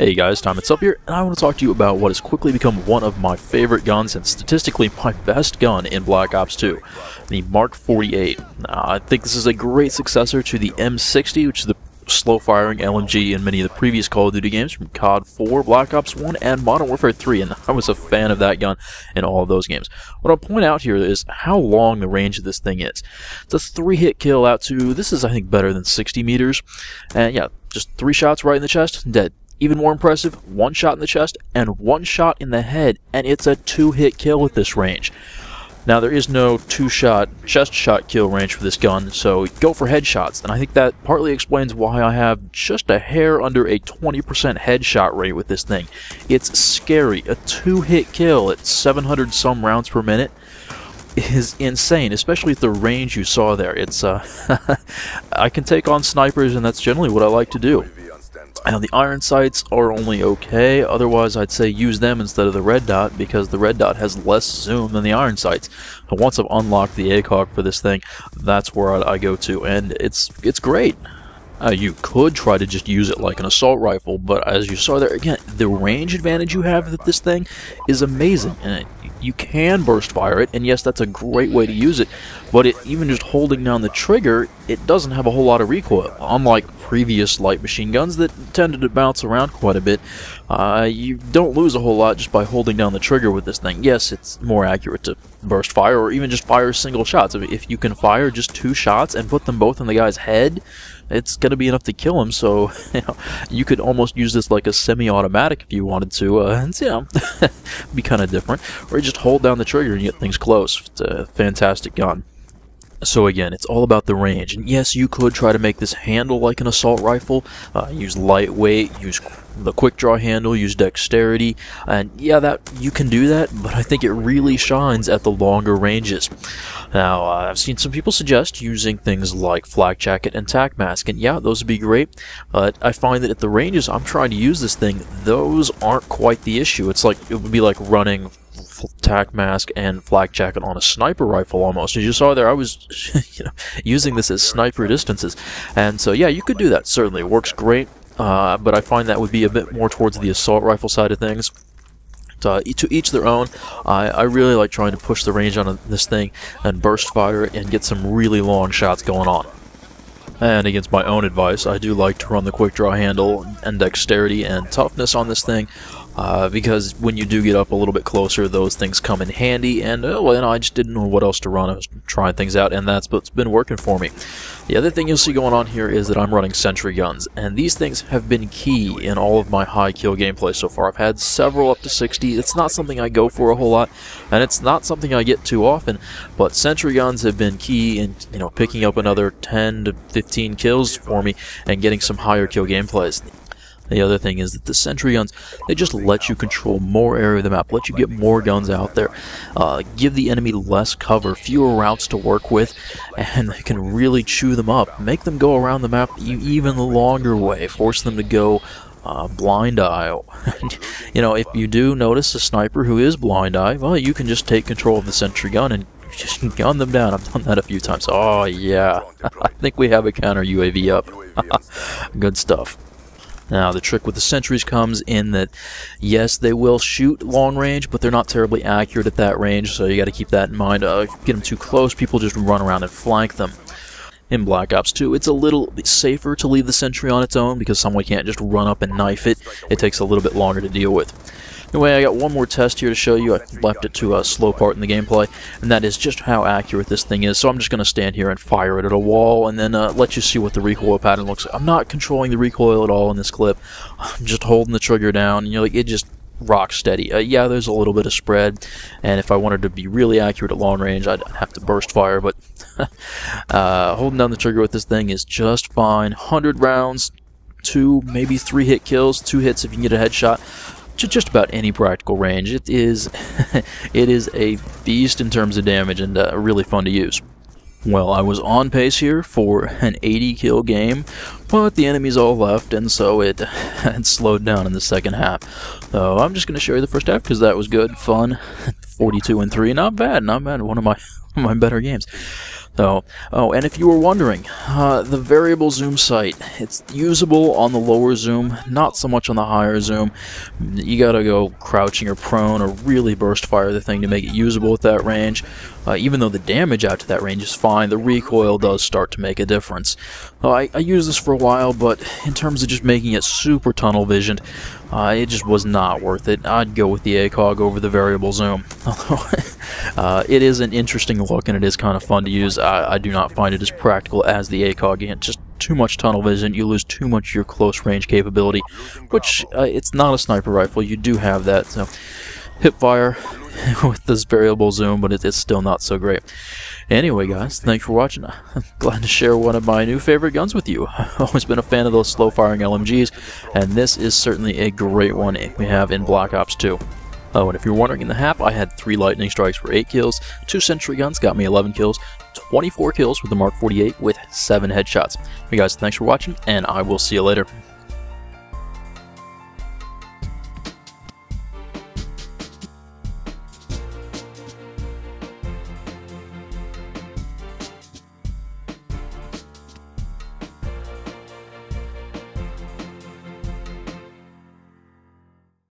Hey guys, Tom, it's up here, and I want to talk to you about what has quickly become one of my favorite guns and statistically my best gun in Black Ops 2, the Mark 48. Now, I think this is a great successor to the M60, which is the slow-firing LMG in many of the previous Call of Duty games from COD 4, Black Ops 1, and Modern Warfare 3, and I was a fan of that gun in all of those games. What I'll point out here is how long the range of this thing is. It's a 3-hit kill out to, this is I think better than 60 meters, and yeah, just 3 shots right in the chest, dead. Even more impressive, 1 shot in the chest and 1 shot in the head, and it's a 2-hit kill at this range. Now, there is no 2-shot chest shot kill range for this gun, so go for headshots, and I think that partly explains why I have just a hair under a 20% headshot rate with this thing. It's scary. A 2-hit kill at 700 some rounds per minute is insane, especially at the range you saw there. It's I can take on snipers, and that's generally what I like to do. Now, the iron sights are only okay, otherwise I'd say use them instead of the red dot, because the red dot has less zoom than the iron sights. But once I've unlocked the ACOG for this thing, that's where I go to, and it's great. You could try to just use it like an assault rifle, but as you saw there, again, the range advantage you have with this thing is amazing, and you can burst fire it, and yes, that's a great way to use it, but even just holding down the trigger, it doesn't have a whole lot of recoil. Unlike previous light machine guns that tended to bounce around quite a bit, you don't lose a whole lot just by holding down the trigger with this thing. Yes, it's more accurate to burst fire, or even just fire single shots. I mean, if you can fire just 2 shots and put them both in the guy's head, it's going to be enough to kill him, so you could almost use this like a semi-automatic if you wanted to, and be kind of different. Or you just hold down the trigger and get things close. It's a fantastic gun. So again, it's all about the range, and yes, you could try to make this handle like an assault rifle, use lightweight, use the quick draw handle, use dexterity, and yeah, that you can do that, but I think it really shines at the longer ranges. Now, I've seen some people suggest using things like flak jacket and tac mask, and yeah, those would be great, but I find that at the ranges I'm trying to use this thing, those aren't quite the issue. It's like, it would be like running tac mask and flak jacket on a sniper rifle almost. As you saw there, I was using this as sniper distances, and so yeah, you could do that. Certainly, it works great, but I find that would be a bit more towards the assault rifle side of things. To each their own. I really like trying to push the range on this thing and burst fire it and get some really long shots going on. And against my own advice, I do like to run the quick draw handle and dexterity and toughness on this thing, because when you do get up a little bit closer, those things come in handy, and well, I just didn't know what else to run. I was trying things out, and that's what's been working for me. The other thing you'll see going on here is that I'm running sentry guns, and these things have been key in all of my high kill gameplay so far. I've had several up to 60. It's not something I go for a whole lot, and it's not something I get too often, but sentry guns have been key in picking up another 10 to 15 kills for me and getting some higher kill gameplays. The other thing is that the sentry guns, they just let you control more area of the map, let you get more guns out there, give the enemy less cover, fewer routes to work with, and they can really chew them up, make them go around the map even the longer way, force them to go blind eye. If you do notice a sniper who is blind eye, well, you can just take control of the sentry gun and just gun them down. I've done that a few times. Oh yeah, I think we have a counter UAV up. Good stuff. Now, the trick with the sentries comes in that, yes, they will shoot long range, but they're not terribly accurate at that range, so you got to keep that in mind. If you get them too close, people just run around and flank them. In Black Ops 2, it's a little bit safer to leave the sentry on its own, because someone can't just run up and knife it. It takes a little bit longer to deal with. Anyway, I got one more test here to show you. I left it to a slow part in the gameplay, and that is just how accurate this thing is. So I'm just going to stand here and fire it at a wall, and then let you see what the recoil pattern looks like. I'm not controlling the recoil at all in this clip. I'm just holding the trigger down, and it just rock steady. Yeah, there's a little bit of spread, and if I wanted to be really accurate at long range, I'd have to burst fire, but holding down the trigger with this thing is just fine. 100 rounds, 2, maybe 3 hit kills, 2 hits if you can get a headshot. Just about any practical range. It is a beast in terms of damage, and really fun to use. Well, I was on pace here for an 80 kill game, but the enemies all left, and so it had slowed down in the second half. So I'm just going to show you the first half because that was good, fun. 42 and 3, not bad, not bad. One of my better games. So, oh, and if you were wondering, the variable zoom sight, it's usable on the lower zoom, not so much on the higher zoom. You gotta go crouching or prone or really burst fire the thing to make it usable at that range. Even though the damage out to that range is fine, the recoil does start to make a difference. I used this for a while, but in terms of just making it super tunnel visioned, it just was not worth it. I'd go with the ACOG over the variable zoom. Although it is an interesting look and it is kind of fun to use, I do not find it as practical as the ACOG. It's just too much tunnel vision, you lose too much of your close range capability, which it's not a sniper rifle, you do have that, so hip fire with this variable zoom, but it's still not so great. Anyway guys, thanks for watching. I'm glad to share one of my new favorite guns with you. I've always been a fan of those slow firing LMGs, and this is certainly a great one we have in Black Ops 2. Oh, and if you're wondering, in the HAP, I had 3 lightning strikes for 8 kills, 2 sentry guns got me 11 kills, 24 kills with the Mark 48 with 7 headshots. Hey guys, thanks for watching, and I will see you later.